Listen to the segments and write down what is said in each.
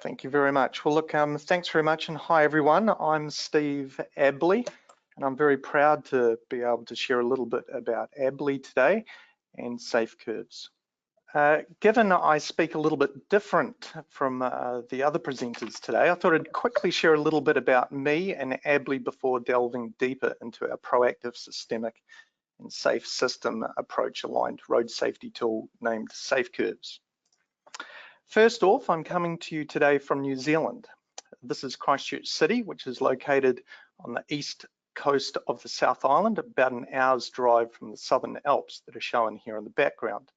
Thank you very much. Well, look, thanks very much, and hi everyone. I'm Steve Abley, and I'm very proud to be able to share a little bit about Abley today and SafeCurves. Given I speak a little bit different from the other presenters today, I thought I'd quickly share a little bit about me and Abley before delving deeper into our proactive, systemic, and safe system approach aligned road safety tool named SafeCurves. First off, I'm coming to you today from New Zealand. This is Christchurch City, which is located on the east coast of the South Island, about an hour's drive from the Southern Alps that are shown here in the background.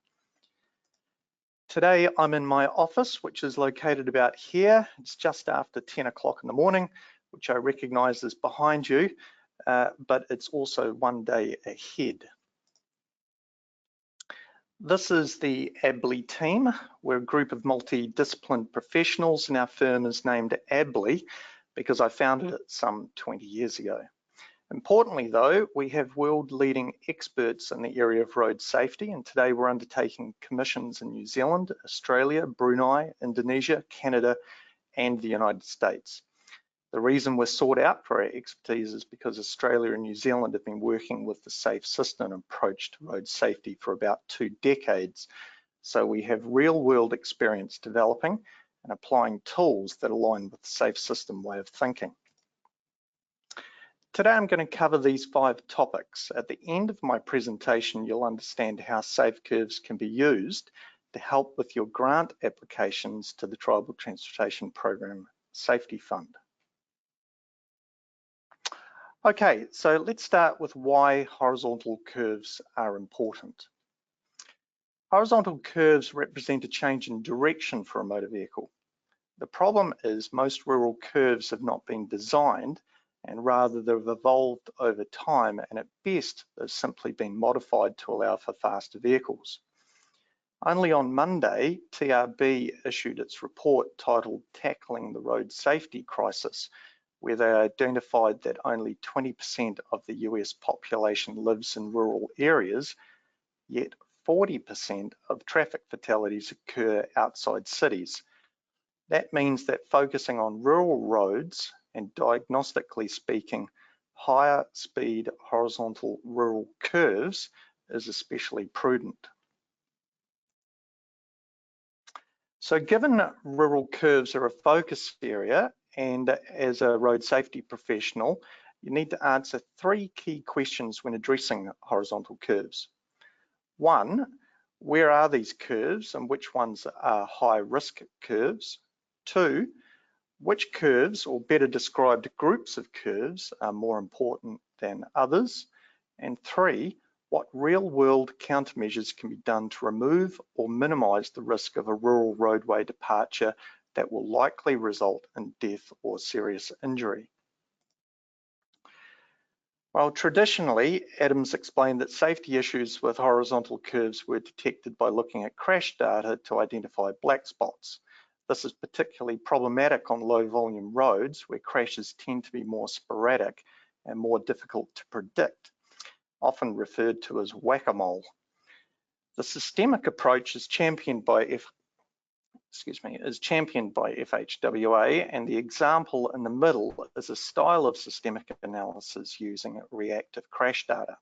Today, I'm in my office, which is located about here. It's just after 10 o'clock in the morning, which I recognize is behind you, but it's also one day ahead. This is the Abley team. We're a group of multidisciplined professionals, and our firm is named Abley because I founded it some 20 years ago. Importantly though, we have world-leading experts in the area of road safety, and today we're undertaking commissions in New Zealand, Australia, Brunei, Indonesia, Canada, and the United States. The reason we're sought out for our expertise is because Australia and New Zealand have been working with the safe system approach to road safety for about 2 decades. So we have real world experience developing and applying tools that align with the safe system way of thinking. Today I'm going to cover these 5 topics. At the end of my presentation, you'll understand how SafeCurves can be used to help with your grant applications to the Tribal Transportation Program Safety Fund. Okay, so let's start with why horizontal curves are important. Horizontal curves represent a change in direction for a motor vehicle. The problem is most rural curves have not been designed, and rather they've evolved over time, and at best they've simply been modified to allow for faster vehicles. Only on Monday, TRB issued its report titled Tackling the Road Safety Crisis, where they identified that only 20% of the US population lives in rural areas, yet 40% of traffic fatalities occur outside cities. That means that focusing on rural roads and, diagnostically speaking, higher speed horizontal rural curves is especially prudent. So given rural curves are a focus area, and as a road safety professional, you need to answer 3 key questions when addressing horizontal curves. 1, where are these curves and which ones are high risk curves? 2, which curves, or better described groups of curves, are more important than others? And 3, what real-world countermeasures can be done to remove or minimize the risk of a rural roadway departure that will likely result in death or serious injury? Well, traditionally, Adams explained that safety issues with horizontal curves were detected by looking at crash data to identify black spots. This is particularly problematic on low volume roads where crashes tend to be more sporadic and more difficult to predict, often referred to as whack-a-mole. The systemic approach is championed by FHWA, and the example in the middle is a style of systemic analysis using reactive crash data.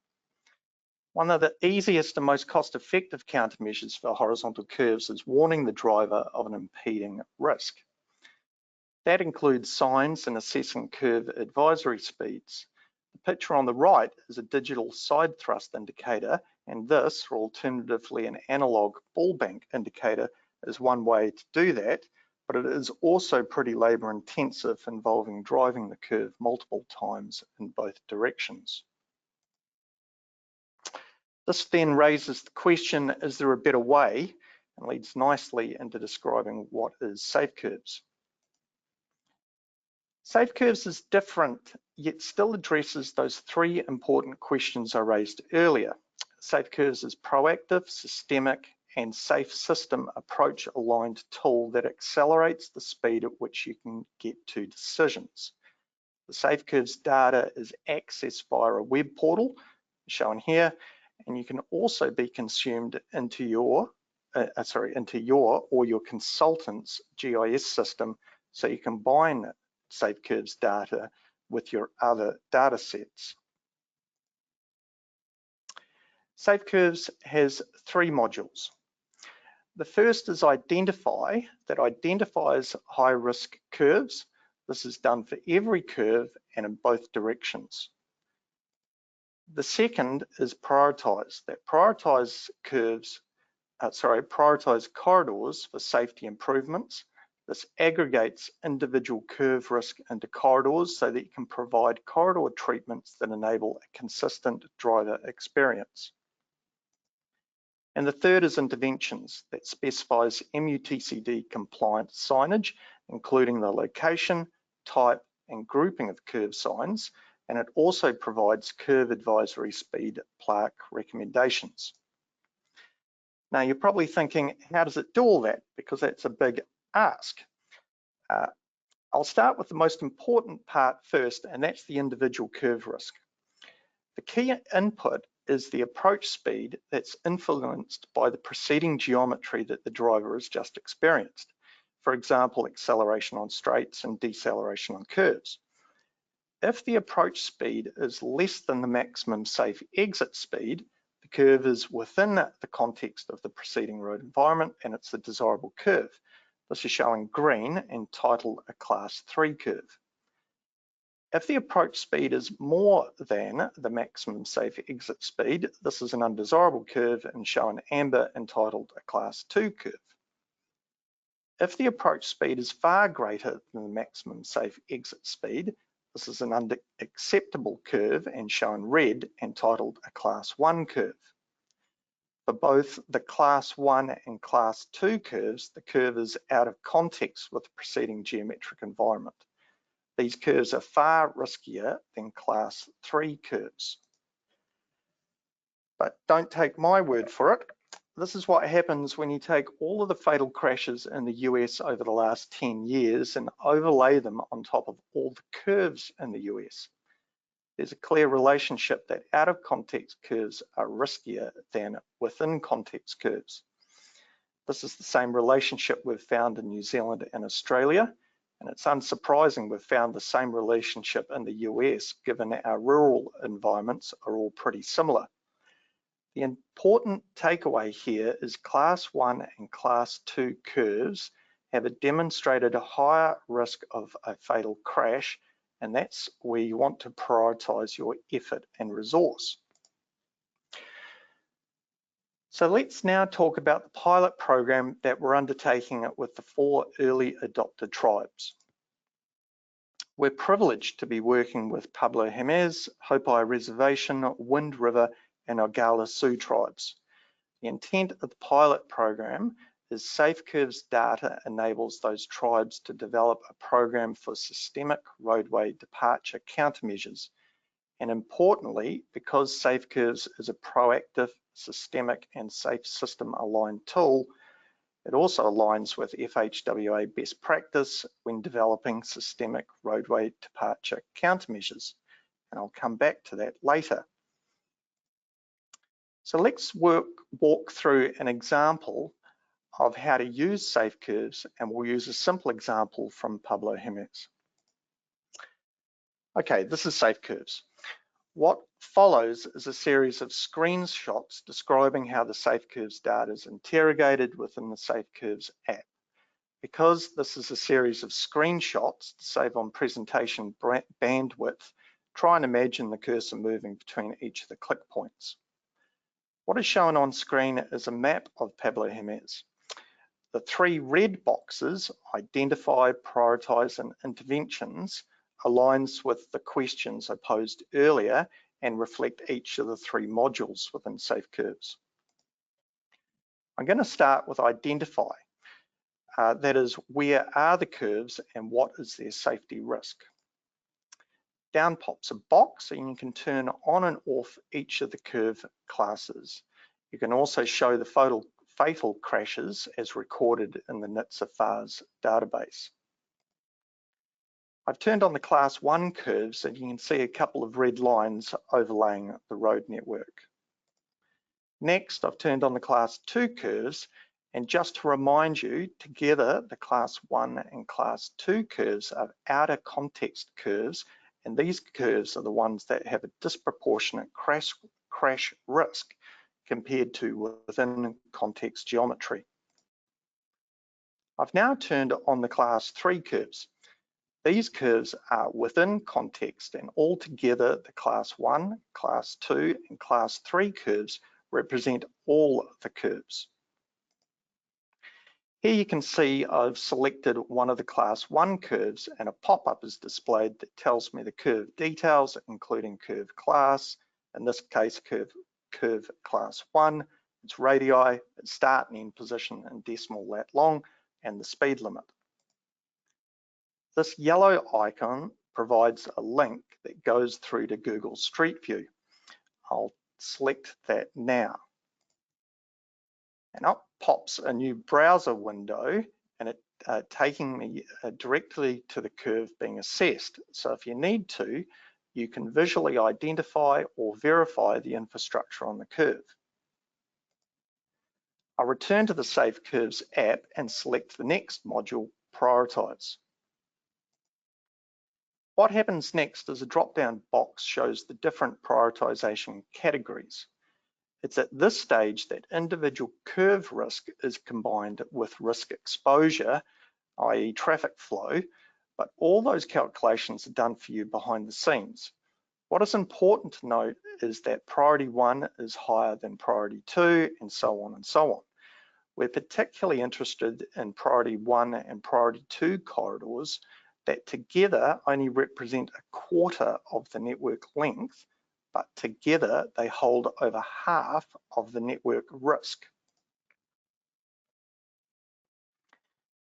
One of the easiest and most cost-effective countermeasures for horizontal curves is warning the driver of an impeding risk. That includes signs and assessing curve advisory speeds. The picture on the right is a digital side thrust indicator, and this, or alternatively an analog ball bank indicator, is one way to do that, but it is also pretty labor intensive, involving driving the curve multiple times in both directions. This then raises the question, is there a better way? And leads nicely into describing what is SafeCurves. SafeCurves is different, yet still addresses those 3 important questions I raised earlier. SafeCurves is proactive, systemic, and safe system approach aligned tool that accelerates the speed at which you can get to decisions. The SafeCurves data is accessed via a web portal shown here, and you can also be consumed into your into your or your consultant's GIS system, so you combine SafeCurves data with your other data sets. SafeCurves has three modules. The first is Identify, that identifies high-risk curves. This is done for every curve and in both directions. The second is Prioritize, that prioritize corridors for safety improvements. This aggregates individual curve risk into corridors so that you can provide corridor treatments that enable a consistent driver experience. And the third is Interventions, that specifies MUTCD compliant signage, including the location, type, and grouping of curve signs, and it also provides curve advisory speed plaque recommendations. Now you're probably thinking, how does it do all that? Because that's a big ask. I'll start with the most important part first, and that's the individual curve risk. The key input is the approach speed that's influenced by the preceding geometry that the driver has just experienced. For example, acceleration on straights and deceleration on curves. If the approach speed is less than the maximum safe exit speed, the curve is within the context of the preceding road environment and it's a desirable curve. This is showing green and titled a Class 3 curve. If the approach speed is more than the maximum safe exit speed, this is an undesirable curve and shown amber entitled a Class 2 curve. If the approach speed is far greater than the maximum safe exit speed, this is an unacceptable curve and shown red entitled a Class 1 curve. For both the Class 1 and Class 2 curves, the curve is out of context with the preceding geometric environment. These curves are far riskier than Class 3 curves. But don't take my word for it. This is what happens when you take all of the fatal crashes in the US over the last 10 years and overlay them on top of all the curves in the US. There's a clear relationship that out of context curves are riskier than within context curves. This is the same relationship we've found in New Zealand and Australia, and it's unsurprising we've found the same relationship in the US, given our rural environments are all pretty similar. The important takeaway here is Class 1 and Class 2 curves have a demonstrated higher risk of a fatal crash, and that's where you want to prioritize your effort and resource. So let's now talk about the pilot program that we're undertaking with the 4 early adopter tribes. We're privileged to be working with Pueblo Jimenez, Hopi Reservation, Wind River, and Oglala Sioux tribes. The intent of the pilot program is SafeCurves data enables those tribes to develop a program for systemic roadway departure countermeasures. And importantly, because SafeCurves is a proactive, systemic, and safe system aligned tool, it also aligns with FHWA best practice when developing systemic roadway departure countermeasures. And I'll come back to that later. So let's walk through an example of how to use SafeCurves, and we'll use a simple example from Pueblo Jimenez. Okay, this is SafeCurves. What follows is a series of screenshots describing how the SafeCurves data is interrogated within the SafeCurves app. Because this is a series of screenshots to save on presentation bandwidth, try and imagine the cursor moving between each of the click points. What is shown on screen is a map of Pueblo Jimenez. The 3 red boxes, Identify, Prioritize, and Interventions, aligns with the questions I posed earlier and reflect each of the 3 modules within SafeCurves. I'm going to start with Identify. That is, where are the curves and what is their safety risk? Down pops a box and you can turn on and off each of the curve classes. You can also show the fatal crashes as recorded in the NHTSA FARS database. I've turned on the Class 1 curves and you can see a couple of red lines overlaying the road network. Next, I've turned on the Class 2 curves And just to remind you, together the class 1 and class 2 curves are outer context curves, and these curves are the ones that have a disproportionate crash risk compared to within context geometry. I've now turned on the class 3 curves. These curves are within context, and altogether the class 1, class 2 and class 3 curves represent all the curves. Here you can see I've selected one of the class 1 curves, and a pop-up is displayed that tells me the curve details, including curve class, in this case curve class 1, its radii, its start and end position in decimal lat long, and the speed limit. This yellow icon provides a link that goes through to Google Street View. I'll select that now. And up pops a new browser window, and it taking me directly to the curve being assessed. So if you need to, you can visually identify or verify the infrastructure on the curve. I'll return to the SafeCurves app and select the next module, Prioritize. What happens next is a drop-down box shows the different prioritization categories. It's at this stage that individual curve risk is combined with risk exposure, i.e. traffic flow, but all those calculations are done for you behind the scenes. What is important to note is that priority 1 is higher than priority 2, and so on and so on. We're particularly interested in priority 1 and priority 2 corridors that together only represent a quarter of the network length, but together they hold over half of the network risk.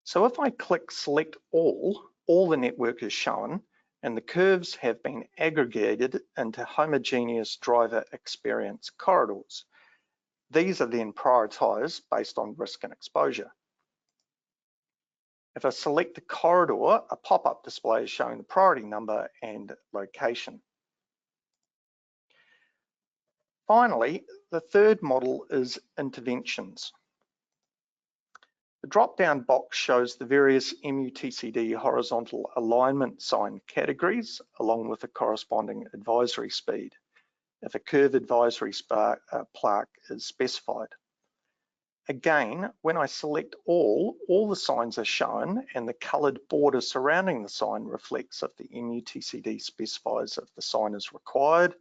So if I click select all the network is shown, and the curves have been aggregated into homogeneous driver experience corridors. These are then prioritized based on risk and exposure. If I select the corridor, a pop-up display is showing the priority number and location. Finally, the third model is interventions. The drop-down box shows the various MUTCD horizontal alignment sign categories along with the corresponding advisory speed, if a curve advisory plaque is specified. Again, when I select all the signs are shown, and the coloured border surrounding the sign reflects if the MUTCD specifies if the sign is required,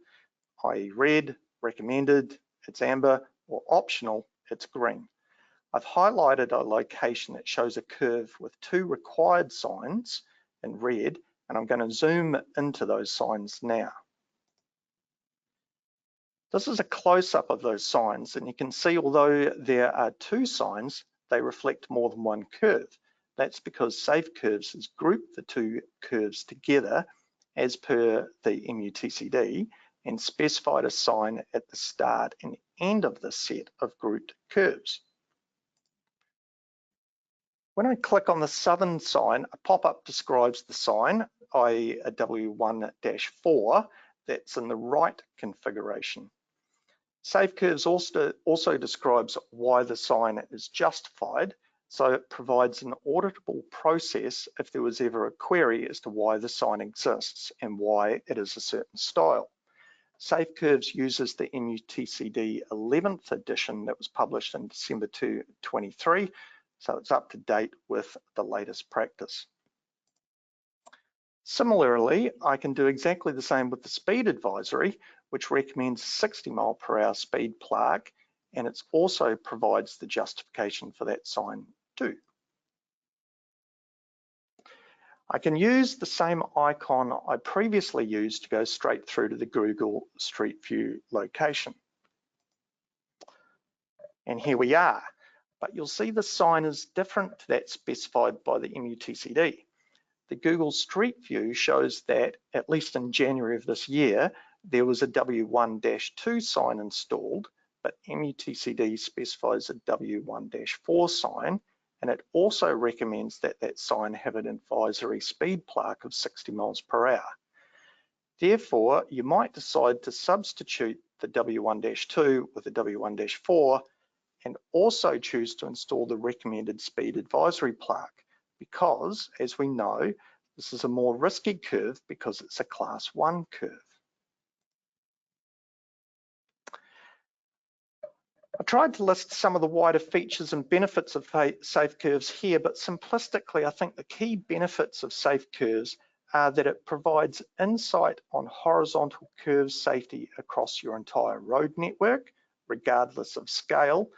i.e. red, recommended, it's amber, or optional, it's green. I've highlighted a location that shows a curve with 2 required signs in red, and I'm going to zoom into those signs now. This is a close-up of those signs, and you can see although there are 2 signs, they reflect more than one curve. That's because SafeCurves has grouped the 2 curves together as per the MUTCD and specified a sign at the start and end of the set of grouped curves. When I click on the southern sign, a pop-up describes the sign, i.e. a W1-4, that's in the right configuration. SafeCurves also describes why the sign is justified, so it provides an auditable process if there was ever a query as to why the sign exists and why it is a certain style. SafeCurves uses the MUTCD 11th edition that was published in December 2023, so it's up to date with the latest practice. Similarly, I can do exactly the same with the speed advisory, which recommends 60 mph speed plaque, and it also provides the justification for that sign too. I can use the same icon I previously used to go straight through to the Google Street View location. And here we are, but you'll see the sign is different to that specified by the MUTCD. The Google Street View shows that, at least in January of this year, there was a W1-2 sign installed, but MUTCD specifies a W1-4 sign, and it also recommends that that sign have an advisory speed plaque of 60 mph. Therefore, you might decide to substitute the W1-2 with a W1-4 and also choose to install the recommended speed advisory plaque because, as we know, this is a more risky curve because it's a class 1 curve. I tried to list some of the wider features and benefits of SafeCurves here, but simplistically, I think the key benefits of SafeCurves are that it provides insight on horizontal curve safety across your entire road network, regardless of scale.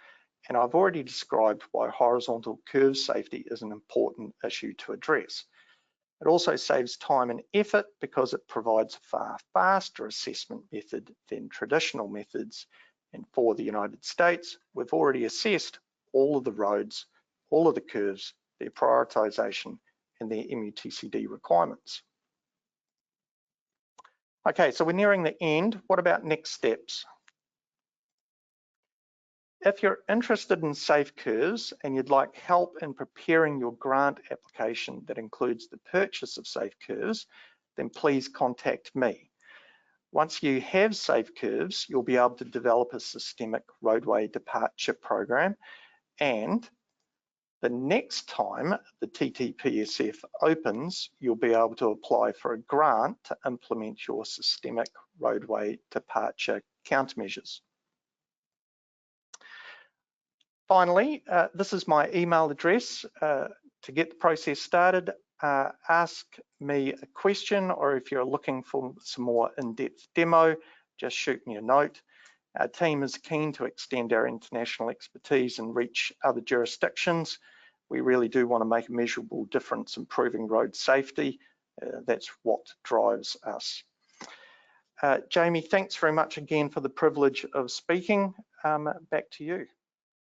And I've already described why horizontal curve safety is an important issue to address. It also saves time and effort because it provides a far faster assessment method than traditional methods. And for the United States, we've already assessed all of the roads, all of the curves, their prioritization, and their MUTCD requirements. Okay, so we're nearing the end. What about next steps? If you're interested in SafeCurves and you'd like help in preparing your grant application that includes the purchase of SafeCurves, then please contact me. Once you have SafeCurves, you'll be able to develop a systemic roadway departure program, and the next time the TTPSF opens, you'll be able to apply for a grant to implement your systemic roadway departure countermeasures. Finally, this is my email address to get the process started. Ask me a question, or if you're looking for some more in-depth demo, just shoot me a note. Our team is keen to extend our international expertise and reach other jurisdictions. We really do want to make a measurable difference improving road safety. That's what drives us. Jamie, thanks very much again for the privilege of speaking. Back to you.